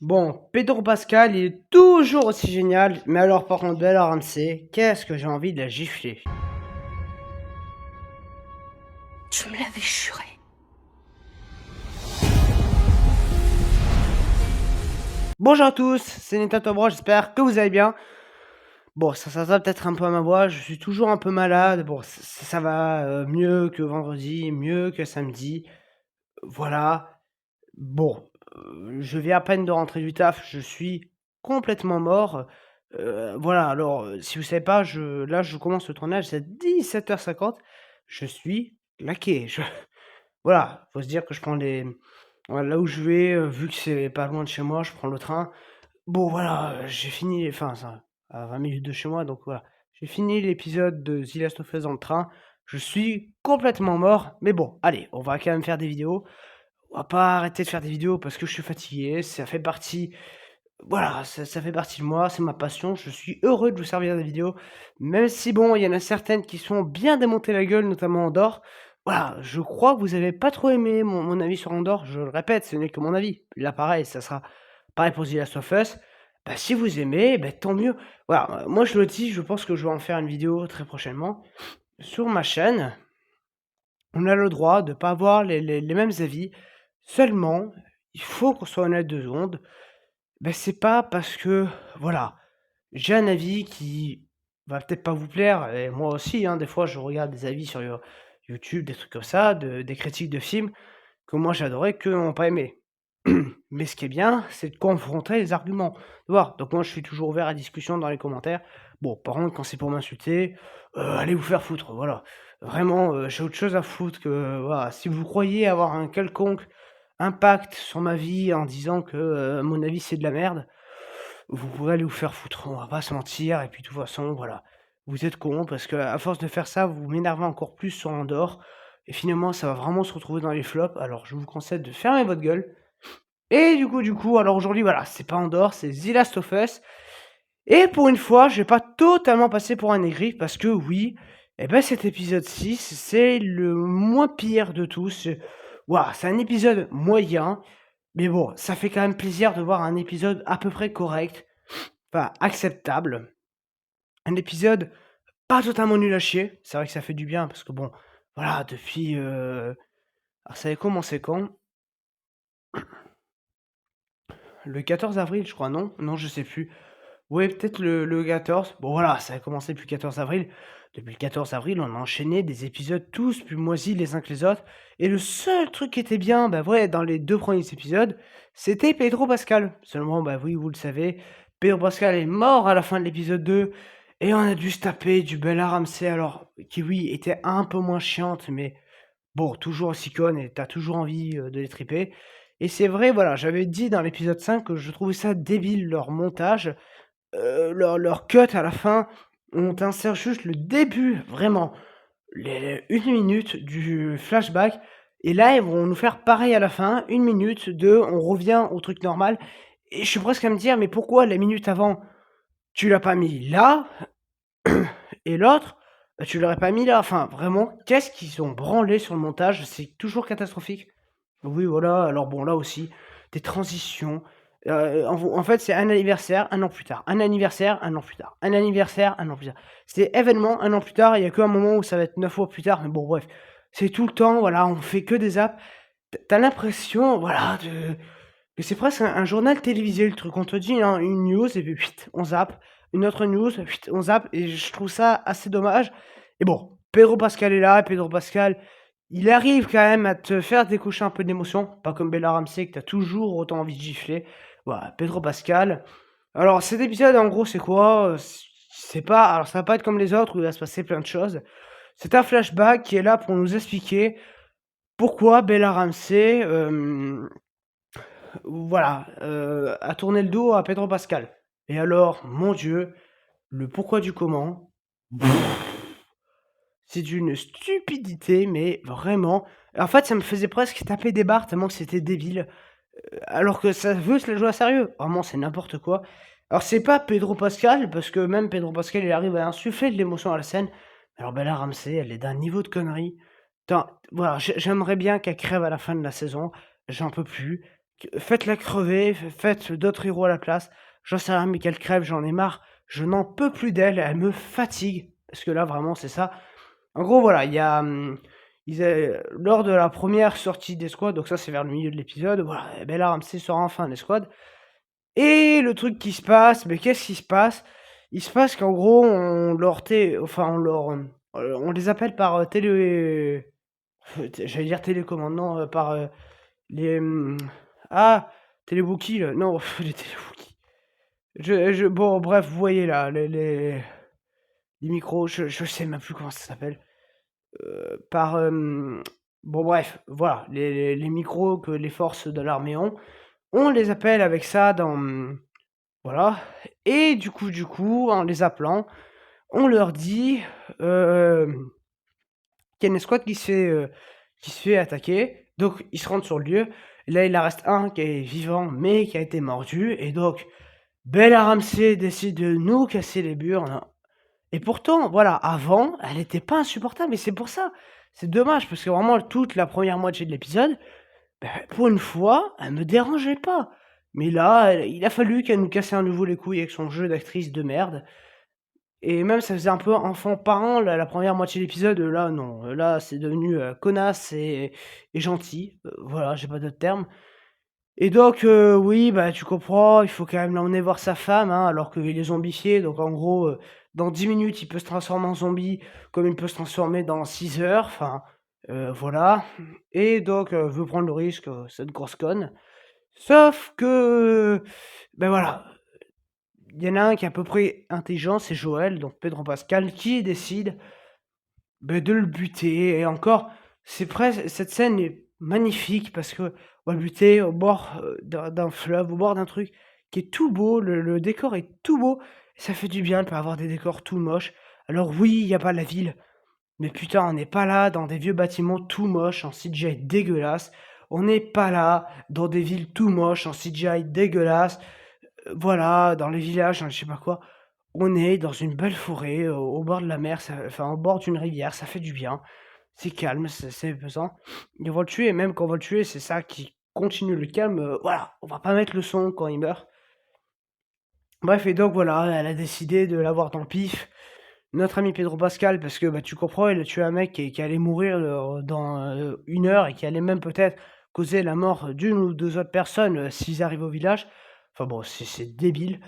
Bon, Pedro Pascal, il est toujours aussi génial, mais alors par contre, Bella Ramsey, qu'est-ce que j'ai envie de la gifler. Tu me l'avais juré. Bonjour à tous, c'est Nathan Tobro, j'espère que vous allez bien. Bon, ça va peut-être un peu à ma voix, je suis toujours un peu malade. Bon, ça va mieux que vendredi, mieux que samedi. Voilà. Bon, je viens à peine de rentrer du taf, je suis complètement mort. Voilà, alors, si vous savez pas, là, je commence le tournage, c'est 17h50. Je suis claqué. Voilà, faut se dire que je prends voilà, là où je vais, vu que c'est pas loin de chez moi, je prends le train. Bon, voilà, j'ai fini, enfin, ça, à 20 minutes de chez moi, donc voilà. J'ai fini l'épisode de The Last of Us dans le train. Je suis complètement mort, mais bon, allez, on va quand même faire des vidéos. On va pas arrêter de faire des vidéos parce que je suis fatigué. Ça fait partie, voilà, ça fait partie de moi, c'est ma passion. Je suis heureux de vous servir des vidéos, même si bon, il y en a certaines qui sont bien démontées la gueule, notamment Andorre. Voilà, je crois que vous avez pas trop aimé mon avis sur Andorre. Je le répète, ce n'est que mon avis. Là, pareil, ça sera pareil pour The Last of Us. Bah, si vous aimez, bah, tant mieux. Voilà, moi je le dis, je pense que je vais en faire une vidéo très prochainement sur ma chaîne. On a le droit de pas avoir les mêmes avis. Seulement, il faut qu'on soit honnête 2 secondes. Ben c'est pas parce que, voilà, j'ai un avis qui va peut-être pas vous plaire, et moi aussi, hein, des fois, je regarde des avis sur YouTube, des trucs comme ça, des critiques de films que moi j'adorais, qu'eux n'ont pas aimé. Mais ce qui est bien, c'est de confronter les arguments, tu vois? Donc moi, je suis toujours ouvert à discussion dans les commentaires. Bon, par contre, quand c'est pour m'insulter, allez vous faire foutre, voilà. Vraiment, j'ai autre chose à foutre que, voilà, si vous croyez avoir un quelconque impact sur ma vie en disant que, mon avis c'est de la merde, vous pouvez aller vous faire foutre, on va pas se mentir. Et puis de toute façon, voilà, vous êtes cons parce qu'à force de faire ça, vous m'énervez encore plus sur Andorre et finalement ça va vraiment se retrouver dans les flops. Alors je vous conseille de fermer votre gueule. Et du coup, alors aujourd'hui, voilà, c'est pas Andorre, c'est The Last of Us. Et pour une fois, je vais pas totalement passer pour un aigri parce que oui, eh ben cet épisode 6, c'est le moins pire de tous. Waouh, c'est un épisode moyen, mais bon, ça fait quand même plaisir de voir un épisode à peu près correct, enfin acceptable. Un épisode pas totalement nul à chier. C'est vrai que ça fait du bien parce que bon, voilà, depuis. Alors ça avait commencé quand? Le 14 avril, je crois, non? Non, je sais plus. Ouais, peut-être le 14. Bon voilà, ça a commencé depuis le 14 avril. Depuis le 14 avril, on a enchaîné des épisodes tous plus moisis les uns que les autres. Et le seul truc qui était bien, bah ouais, dans les 2 premiers épisodes, c'était Pedro Pascal. Seulement, bah oui, vous le savez, Pedro Pascal est mort à la fin de l'épisode 2. Et on a dû se taper du Bella Ramsey, alors qui oui, était un peu moins chiante, mais bon, toujours aussi conne et t'as toujours envie de les triper. Et c'est vrai, voilà, j'avais dit dans l'épisode 5 que je trouvais ça débile leur montage. Leur cut à la fin, on t'insère juste le début, vraiment, les 1 minute du flashback et là, ils vont nous faire pareil à la fin, 1 minute de on revient au truc normal et je suis presque à me dire: «Mais pourquoi la minute avant, tu l'as pas mis là et l'autre, bah, tu l'aurais pas mis là?» Enfin, vraiment, qu'est-ce qu'ils ont branlé sur le montage? C'est toujours catastrophique. Oui, voilà, alors bon, là aussi, des transitions. En fait, c'est un anniversaire, 1 an plus tard. Un anniversaire, 1 an plus tard. Un anniversaire, 1 an plus tard. C'est événement, 1 an plus tard, il y a qu'un moment où ça va être 9 fois plus tard, mais bon, bref. C'est tout le temps, voilà, on fait que des zaps. Tu l'impression, voilà, que c'est presque un journal télévisé, le truc. On te dit, hein, une news et puis on zappe. Une autre news, on zappe et je trouve ça assez dommage. Et bon, Pedro Pascal est là, Pedro Pascal, il arrive quand même à te faire découcher un peu d'émotion, pas comme Bella Ramsey que tu as toujours autant envie de gifler. Voilà, Pedro Pascal. Alors cet épisode en gros c'est quoi? C'est pas, alors ça va pas être comme les autres où il va se passer plein de choses. C'est un flashback qui est là pour nous expliquer pourquoi Bella Ramsey, voilà, a tourné le dos à Pedro Pascal. Et alors, mon Dieu, le pourquoi du comment, c'est d'une stupidité, mais vraiment. En fait, ça me faisait presque taper des barres tellement que c'était débile. Alors que ça veut se la jouer à sérieux. Vraiment, c'est n'importe quoi. Alors, c'est pas Pedro Pascal, parce que même Pedro Pascal, il arrive à insuffler de l'émotion à la scène. Alors, Bella Ramsey, elle est d'un niveau de connerie. Attends, voilà, j'aimerais bien qu'elle crève à la fin de la saison. J'en peux plus. Faites-la crever, faites d'autres héros à la place. J'en sais rien, mais qu'elle crève, j'en ai marre. Je n'en peux plus d'elle, elle me fatigue. Parce que là, vraiment, c'est ça. En gros, voilà, il y a, lors de la première sortie des squads, donc ça, c'est vers le milieu de l'épisode, voilà, Bella Ramsey sort enfin des squads. Et le truc qui se passe, mais qu'est-ce qui se passe? Il se passe qu'en gros, on les appelle par j'allais dire télécommande, non, par les. Ah, téléwookie, là, non, les téléwookie. Bon, bref, vous voyez là, les micros, je sais même plus comment ça s'appelle. Par. Bon, bref, voilà, les micros que les forces de l'armée ont. On les appelle avec ça dans. Voilà. Et du coup, en les appelant, on leur dit qu'il y a une escouade qui se fait attaquer. Donc, ils se rendent sur le lieu. Et là, il en reste un qui est vivant, mais qui a été mordu. Et donc, Bella Ramsey décide de nous casser les burnes. Et pourtant, voilà, avant, elle n'était pas insupportable. Et c'est pour ça. C'est dommage, parce que vraiment, toute la première moitié de l'épisode, pour une fois, elle me dérangeait pas. Mais là, il a fallu qu'elle nous casse à nouveau les couilles avec son jeu d'actrice de merde. Et même, ça faisait un peu enfant parent, la première moitié de l'épisode. Là, non. Là, c'est devenu connasse et gentil. Voilà, j'ai pas d'autre terme. Et donc, oui, bah, tu comprends, il faut quand même l'emmener voir sa femme, hein, alors qu'il est zombifié. Donc, en gros, dans 10 minutes, il peut se transformer en zombie, comme il peut se transformer dans 6 heures. Enfin, voilà. Et donc, veut prendre le risque, cette grosse conne. Sauf que, ben voilà, il y en a un qui est à peu près intelligent, c'est Joël, donc Pedro Pascal, qui décide de le buter. Et encore, cette scène est magnifique parce que on va le buter au bord d'un fleuve, au bord d'un truc qui est tout beau, le décor est tout beau, et ça fait du bien de pas avoir des décors tout moches. Alors oui, il n'y a pas la ville, mais putain, on n'est pas là dans des vieux bâtiments tout moches en CGI dégueulasse. On n'est pas là dans des villes tout moches en CGI dégueulasse. Voilà, dans les villages, je sais pas quoi. On est dans une belle forêt, au bord de la mer, enfin au bord d'une rivière, ça fait du bien. C'est calme, c'est pesant. Et on va le tuer, et même quand on va le tuer, c'est ça qui continue le calme. Voilà, on va pas mettre le son quand il meurt. Bref, et donc voilà, elle a décidé de l'avoir dans le pif. Notre ami Pedro Pascal, parce que bah, tu comprends, il a tué un mec qui allait mourir dans 1 heure et qui allait même peut-être causer la mort d'une ou deux autres personnes s'ils arrivent au village. Enfin bon, c'est débile.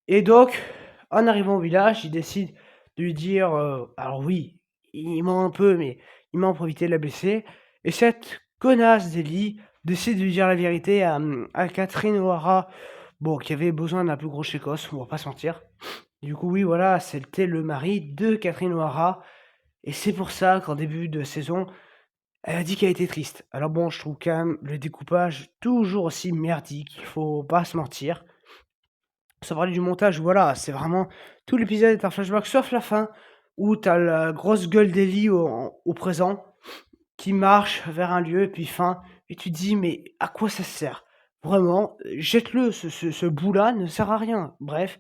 Et donc, en arrivant au village, il décide de lui dire, alors oui, il ment un peu, mais il ment pour éviter de la blesser. Et cette connasse d'Ellie décide de lui dire la vérité à Catherine O'Hara, bon, qui avait besoin d'un plus gros chécos, on va pas se mentir. Du coup, oui, voilà, c'était le mari de Catherine O'Hara. Et c'est pour ça qu'en début de saison, elle a dit qu'elle était triste. Alors bon, je trouve quand même le découpage toujours aussi merdique, il faut pas se mentir. Sans parler du montage, voilà, c'est vraiment tout l'épisode est un flashback, sauf la fin, où t'as la grosse gueule d'Ellie au présent, qui marche vers un lieu, et puis fin, et tu te dis, mais à quoi ça sert? Vraiment, jette-le, ce bout-là ne sert à rien. Bref,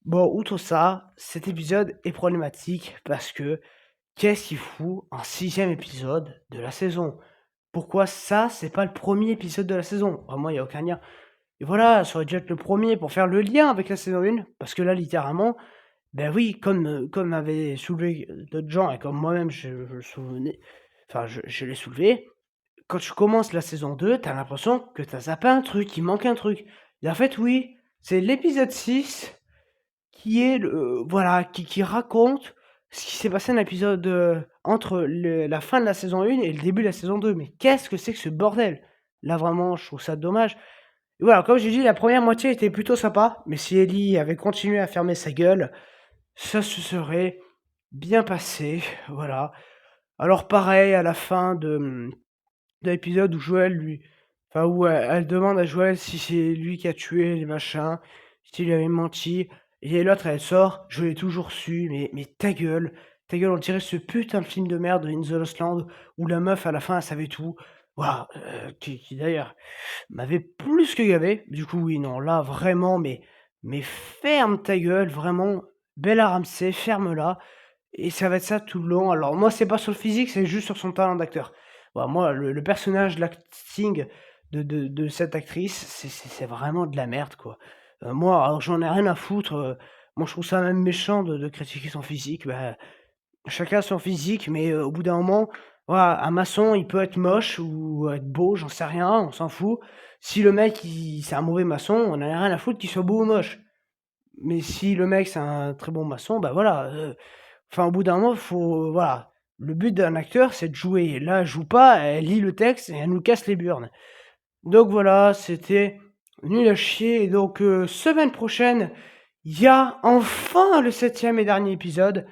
bon, outre ça, cet épisode est problématique, parce que, qu'est-ce qu'il fout un 6e épisode de la saison? Pourquoi ça, c'est pas le premier épisode de la saison? Vraiment, il y a aucun lien. Et voilà, ça aurait dû être le premier pour faire le lien avec la saison 1, parce que là, littéralement, ben oui, comme avaient soulevé d'autres gens, et comme moi-même je le souvenais, enfin je l'ai soulevé, quand tu commences la saison 2, t'as l'impression que t'as zappé un truc, il manque un truc. Et en fait, oui, c'est l'épisode 6 qui est voilà, qui raconte ce qui s'est passé dans l'épisode entre la fin de la saison 1 et le début de la saison 2. Mais qu'est-ce que c'est que ce bordel? Là, vraiment, je trouve ça dommage. Et voilà, comme j'ai dit, la première moitié était plutôt sympa, mais si Ellie avait continué à fermer sa gueule, ça se serait bien passé, voilà. Alors pareil, à la fin de l'épisode où Joël lui... Enfin, où elle demande à Joël si c'est lui qui a tué les machins, s'il lui avait menti, et l'autre, elle sort, je l'ai toujours su, mais ta gueule, on dirait ce putain de film de merde de In the Lost Land, où la meuf, à la fin, elle savait tout, voilà, qui d'ailleurs m'avait plus que gavé. Du coup, oui, non, là, vraiment, mais ferme ta gueule, vraiment. Bella Ramsey, ferme-la. Et ça va être ça tout le long. Alors, moi, c'est pas sur le physique, c'est juste sur son talent d'acteur. Voilà, moi, le personnage, l'acting de cette actrice, c'est vraiment de la merde, quoi. Moi, alors j'en ai rien à foutre, moi je trouve ça même méchant de critiquer son physique. Bah, chacun son physique, mais au bout d'un moment, voilà, un maçon, il peut être moche ou être beau, j'en sais rien, on s'en fout. Si le mec, c'est un mauvais maçon, on en a rien à foutre qu'il soit beau ou moche. Mais si le mec, c'est un très bon maçon, bah, voilà, enfin, au bout d'un moment, faut voilà, le but d'un acteur, c'est de jouer. Là, elle joue pas, elle lit le texte et elle nous casse les burnes. Donc voilà, c'était nul à chier et donc semaine prochaine, il y a enfin le 7e et dernier épisode.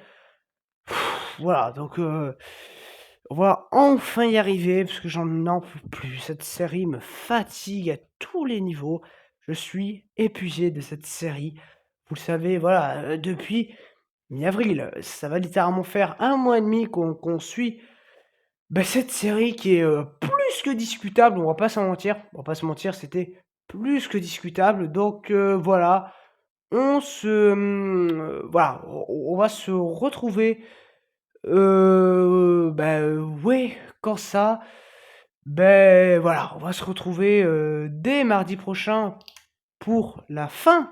Voilà, donc on va enfin y arriver parce que j'en peux plus. Cette série me fatigue à tous les niveaux. Je suis épuisé de cette série. Vous le savez, voilà, depuis mi-avril, ça va littéralement faire 1 mois et demi qu'on suit, bah, cette série qui est, plus que discutable, on va pas s'en mentir. On va pas se mentir, c'était plus que discutable donc voilà. Voilà, on va se retrouver, ouais, quand ça? Ben voilà, on va se retrouver, dès mardi prochain pour la fin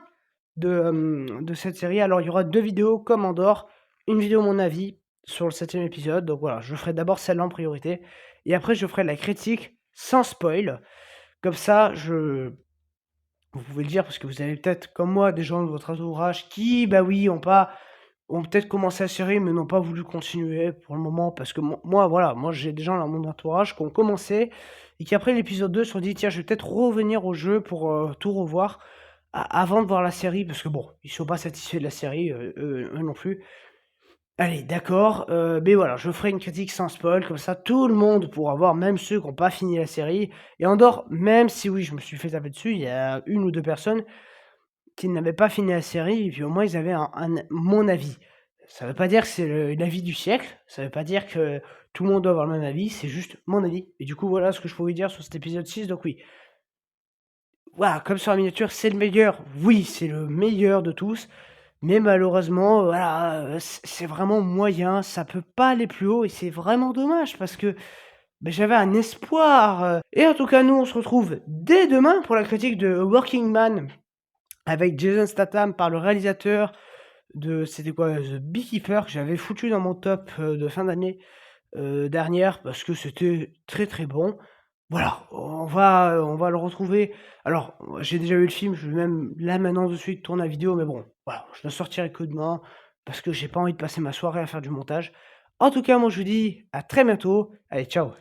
de cette série. Alors il y aura 2 vidéos comme Andorre, une vidéo mon avis sur le 7e épisode, donc voilà, je ferai d'abord celle-là en priorité et après je ferai la critique sans spoil. Comme ça, vous pouvez le dire parce que vous avez peut-être, comme moi, des gens de votre entourage qui, bah oui, ont peut-être commencé la série, mais n'ont pas voulu continuer pour le moment parce que moi, voilà, moi j'ai des gens dans mon entourage qui ont commencé et qui après l'épisode 2 se sont dit: «Tiens, je vais peut-être revenir au jeu pour, tout revoir avant de voir la série», parce que bon, ils sont pas satisfaits de la série, eux non plus. Allez, d'accord, mais voilà, je ferai une critique sans spoil, comme ça tout le monde pourra voir, même ceux qui ont pas fini la série et Andorre, même si oui, je me suis fait taper dessus, il y a une ou 2 personnes qui n'avaient pas fini la série et puis au moins ils avaient mon avis. Ça veut pas dire que c'est l'avis du siècle, ça veut pas dire que tout le monde doit avoir le même avis, c'est juste mon avis et du coup, voilà ce que je pouvais dire sur cet épisode 6 donc oui. Voilà, comme sur la miniature, c'est le meilleur, oui, c'est le meilleur de tous, mais malheureusement, voilà, c'est vraiment moyen, ça peut pas aller plus haut et c'est vraiment dommage parce que, beh, j'avais un espoir, et en tout cas, nous, on se retrouve dès demain pour la critique de Working Man avec Jason Statham par le réalisateur de c'était quoi? The Beekeeper que j'avais foutu dans mon top, de fin d'année, dernière parce que c'était très, très bon. Voilà, on va le retrouver. Alors, j'ai déjà vu le film, je vais même là maintenant de suite tourner la vidéo, mais bon, voilà, je la sortirai que demain parce que j'ai pas envie de passer ma soirée à faire du montage. En tout cas, moi je vous dis à très bientôt. Allez, ciao!